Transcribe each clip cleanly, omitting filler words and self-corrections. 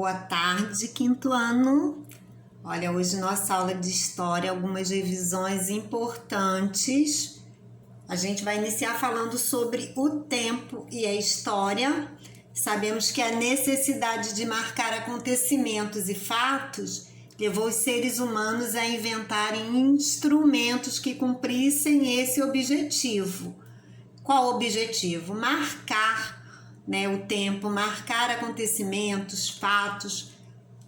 Boa tarde, quinto ano. Olha, hoje nossa aula de história, algumas revisões importantes. A gente vai iniciar falando sobre o tempo e a história. Sabemos que a necessidade de marcar acontecimentos e fatos levou os seres humanos a inventarem instrumentos que cumprissem esse objetivo. Qual o objetivo? Marcar, o tempo, marcar acontecimentos, fatos.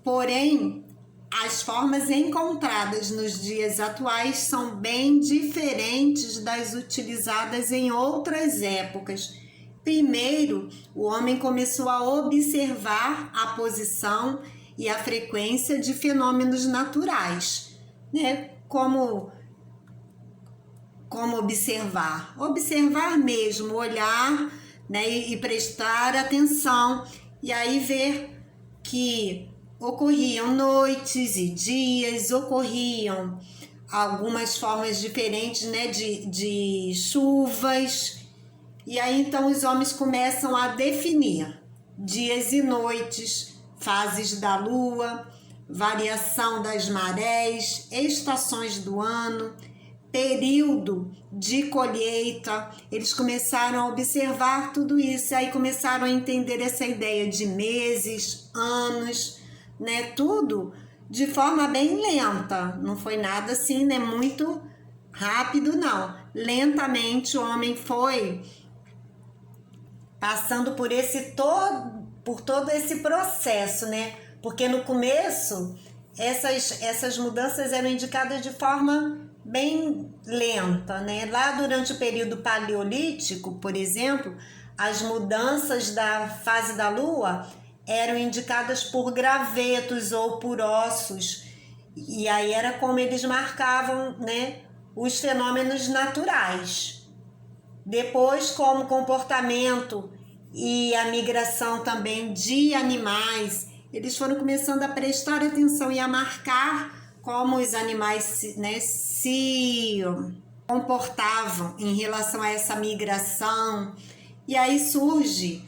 Porém, as formas encontradas nos dias atuais são bem diferentes das utilizadas em outras épocas. Primeiro, o homem começou a observar a posição e a frequência de fenômenos naturais, Como observar? Observar mesmo, olhar, e prestar atenção, e aí ver que ocorriam noites e dias, ocorriam algumas formas diferentes, de chuvas, e aí então os homens começam a definir dias e noites, fases da lua, variação das marés, estações do ano, período de colheita. Eles começaram a observar tudo isso, aí começaram a entender essa ideia de meses, anos, tudo de forma bem lenta, não foi nada assim, muito rápido, não. Lentamente o homem foi passando por todo esse processo, Porque no começo essas mudanças eram indicadas de forma bem lenta, Lá durante o período paleolítico, por exemplo, as mudanças da fase da lua eram indicadas por gravetos ou por ossos, e aí era como eles marcavam, os fenômenos naturais. Depois, como comportamento e a migração também de animais, eles foram começando a prestar atenção e a marcar como os animais se comportavam em relação a essa migração. E aí surge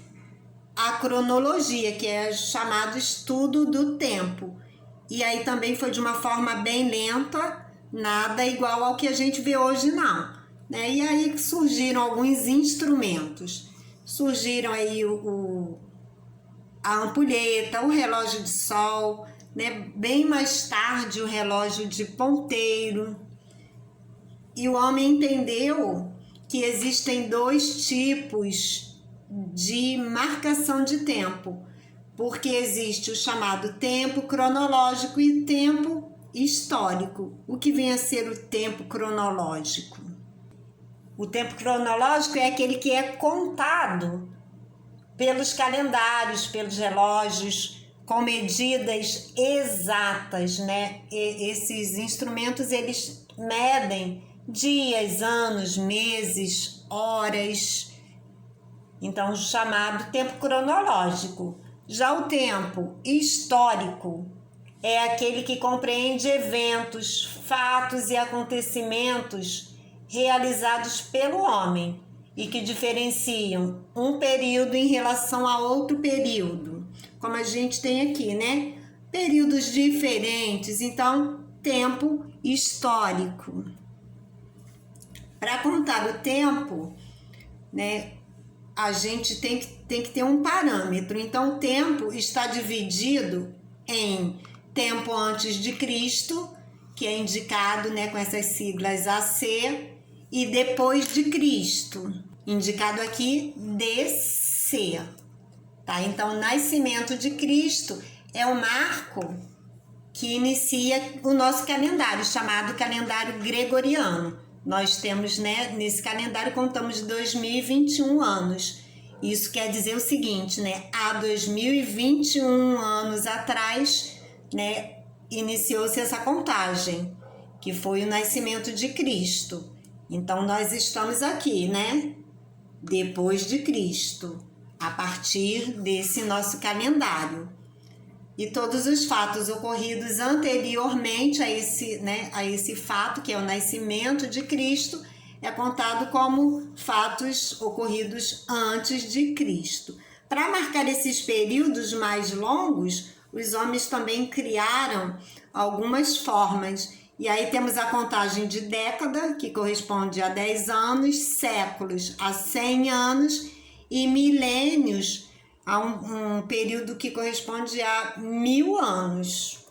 a cronologia, que é chamado estudo do tempo. E aí também foi de uma forma bem lenta, nada igual ao que a gente vê hoje, não. E aí surgiram alguns instrumentos. Surgiram aí a ampulheta, o relógio de sol, bem mais tarde o relógio de ponteiro. E o homem entendeu que existem dois tipos de marcação de tempo, porque existe o chamado tempo cronológico e tempo histórico. O que vem a ser o tempo cronológico? O tempo cronológico é aquele que é contado pelos calendários, pelos relógios, com medidas exatas, Esses instrumentos, eles medem dias, anos, meses, horas. Então, chamado tempo cronológico. Já o tempo histórico é aquele que compreende eventos, fatos e acontecimentos realizados pelo homem e que diferenciam um período em relação a outro período. Como a gente tem aqui, períodos diferentes, então, tempo histórico. Para contar o tempo, a gente tem que ter um parâmetro. Então, o tempo está dividido em tempo antes de Cristo, que é indicado, com essas siglas AC, e depois de Cristo, indicado aqui DC. Então, o nascimento de Cristo é o marco que inicia o nosso calendário, chamado calendário gregoriano. Nós temos, nesse calendário, contamos 2021 anos. Isso quer dizer o seguinte, há 2021 anos atrás, iniciou-se essa contagem, que foi o nascimento de Cristo. Então, nós estamos aqui, depois de Cristo, a partir desse nosso calendário. E todos os fatos ocorridos anteriormente a esse fato, que é o nascimento de Cristo, é contado como fatos ocorridos antes de Cristo. Para marcar esses períodos mais longos, os homens também criaram algumas formas. E aí temos a contagem de década, que corresponde a 10 anos, séculos a 100 anos e milênios a um período que corresponde a 1000 anos.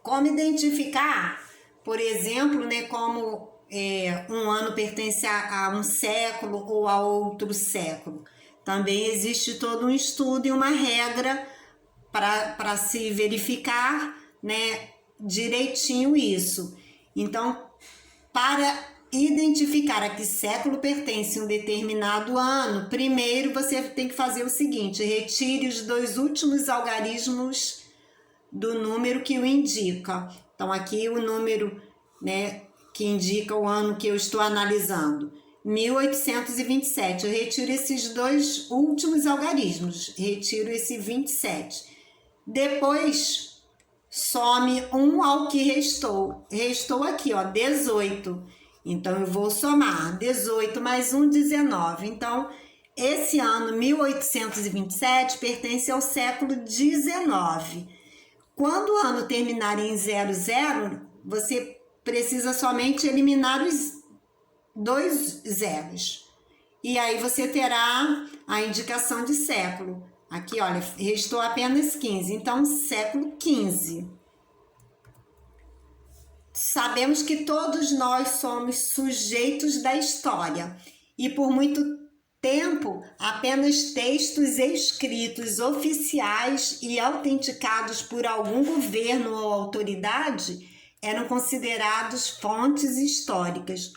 Como identificar, por exemplo, né, como um ano pertence a um século ou a outro século? Também existe todo um estudo e uma regra para se verificar, né, direitinho isso. Então, para identificar a que século pertence um determinado ano, primeiro você tem que fazer o seguinte: retire os 2 últimos algarismos do número que o indica. Então, aqui o número, né, que indica o ano que eu estou analisando, 1827. Eu retiro esses 2 últimos algarismos, retiro esse 27. Depois, some 1 ao que restou. Restou aqui, ó, 18. Então, eu vou somar 18 mais 1, 19. Então, esse ano, 1827, pertence ao século 19. Quando o ano terminar em 00, você precisa somente eliminar os 2 zeros. E aí você terá a indicação de século. Aqui, olha, restou apenas 15. Então, século 15. Sabemos que todos nós somos sujeitos da história. E por muito tempo, apenas textos escritos oficiais e autenticados por algum governo ou autoridade eram considerados fontes históricas.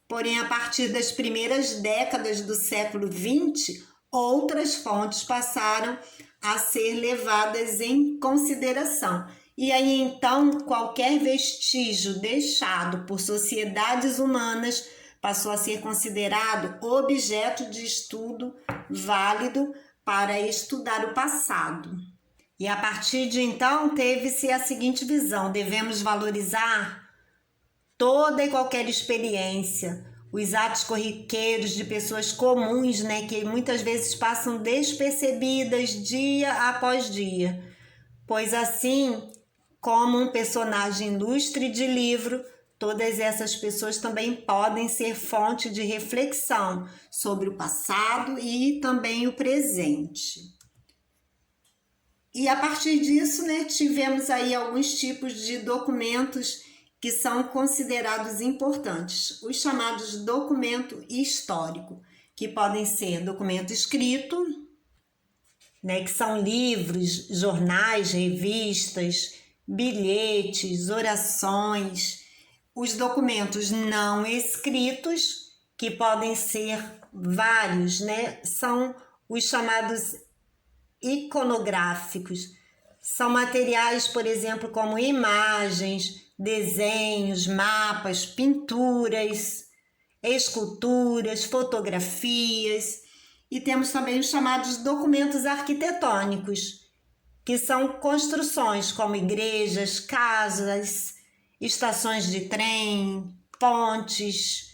Porém, a partir das primeiras décadas do século XX, outras fontes passaram a ser levadas em consideração. E aí, então, qualquer vestígio deixado por sociedades humanas passou a ser considerado objeto de estudo válido para estudar o passado. E a partir de então, teve-se a seguinte visão: devemos valorizar toda e qualquer experiência, os atos corriqueiros de pessoas comuns, né, que muitas vezes passam despercebidas dia após dia, pois assim como um personagem ilustre de livro, todas essas pessoas também podem ser fonte de reflexão sobre o passado e também o presente. E a partir disso, né, tivemos aí alguns tipos de documentos que são considerados importantes. Os chamados documento histórico, que podem ser documento escrito, né, que são livros, jornais, revistas, bilhetes, orações. Os documentos não escritos, que podem ser vários, né, são os chamados iconográficos. São materiais, por exemplo, como imagens, desenhos, mapas, pinturas, esculturas, fotografias. E temos também os chamados documentos arquitetônicos, que são construções como igrejas, casas, estações de trem, pontes.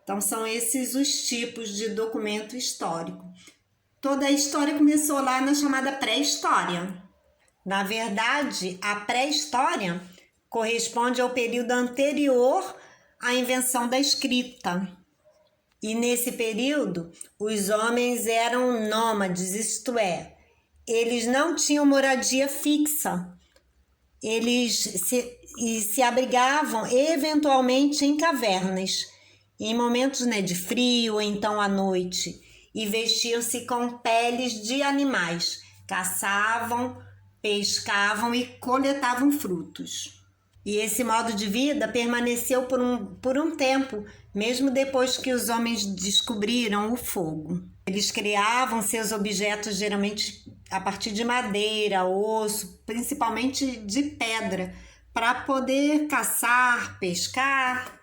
Então, são esses os tipos de documento histórico. Toda a história começou lá na chamada pré-história. Na verdade, a pré-história corresponde ao período anterior à invenção da escrita. E nesse período, os homens eram nômades, isto é, eles não tinham moradia fixa. Eles se abrigavam eventualmente em cavernas, em momentos, né, de frio ou então à noite, e vestiam-se com peles de animais, caçavam, pescavam e coletavam frutos. E esse modo de vida permaneceu por um tempo, mesmo depois que os homens descobriram o fogo. Eles criavam seus objetos geralmente a partir de madeira, osso, principalmente de pedra, para poder caçar, pescar.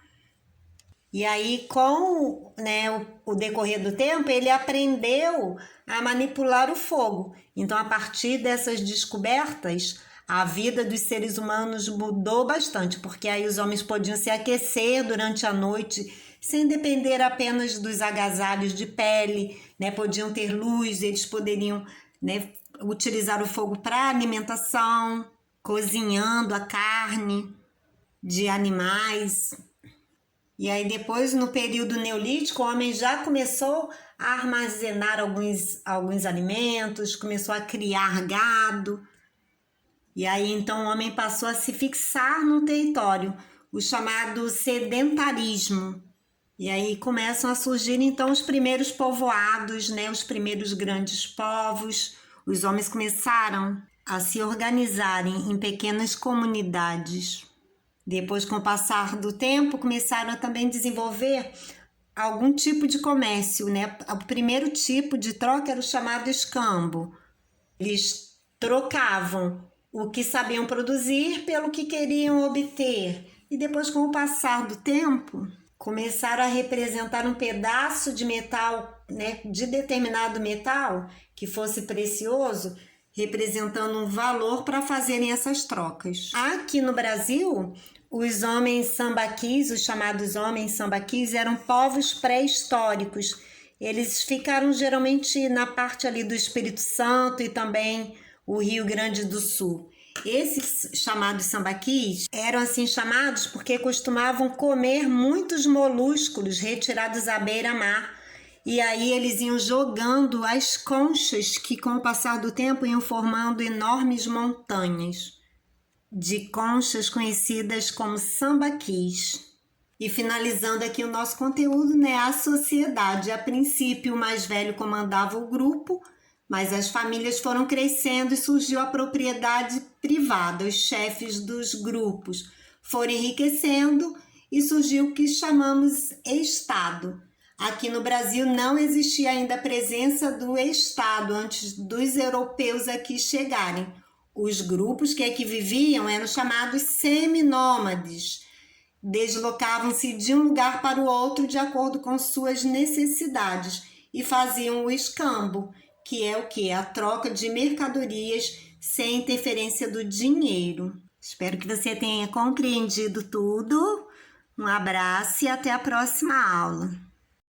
E aí, com, né, o decorrer do tempo, ele aprendeu a manipular o fogo. Então, a partir dessas descobertas, a vida dos seres humanos mudou bastante, porque aí os homens podiam se aquecer durante a noite, sem depender apenas dos agasalhos de pele, né? Podiam ter luz, eles poderiam, né, utilizar o fogo para alimentação, cozinhando a carne de animais. E aí depois, no período neolítico, o homem já começou a armazenar alguns alimentos, começou a criar gado. E aí então o homem passou a se fixar no território, o chamado sedentarismo. E aí começam a surgir então os primeiros povoados, né? Os primeiros grandes povos. Os homens começaram a se organizarem em pequenas comunidades. Depois, com o passar do tempo, começaram a também desenvolver algum tipo de comércio, né? O primeiro tipo de troca era o chamado escambo. Eles trocavam o que sabiam produzir pelo que queriam obter. E depois, com o passar do tempo, começaram a representar um pedaço de metal, né? De determinado metal que fosse precioso, representando um valor para fazerem essas trocas. Aqui no Brasil, os homens sambaquis, os chamados homens sambaquis, eram povos pré-históricos. Eles ficaram geralmente na parte ali do Espírito Santo e também o Rio Grande do Sul. Esses chamados sambaquis eram assim chamados porque costumavam comer muitos molúsculos retirados à beira-mar. E aí eles iam jogando as conchas que, com o passar do tempo, iam formando enormes montanhas de conchas conhecidas como sambaquis. E finalizando aqui o nosso conteúdo, né? A sociedade. A princípio, o mais velho comandava o grupo, mas as famílias foram crescendo e surgiu a propriedade privada. Os chefes dos grupos foram enriquecendo e surgiu o que chamamos Estado. Aqui no Brasil não existia ainda a presença do Estado antes dos europeus aqui chegarem. Os grupos que aqui viviam eram chamados seminômades. Deslocavam-se de um lugar para o outro de acordo com suas necessidades e faziam o escambo, que é o quê? A troca de mercadorias sem interferência do dinheiro. Espero que você tenha compreendido tudo. Um abraço e até a próxima aula.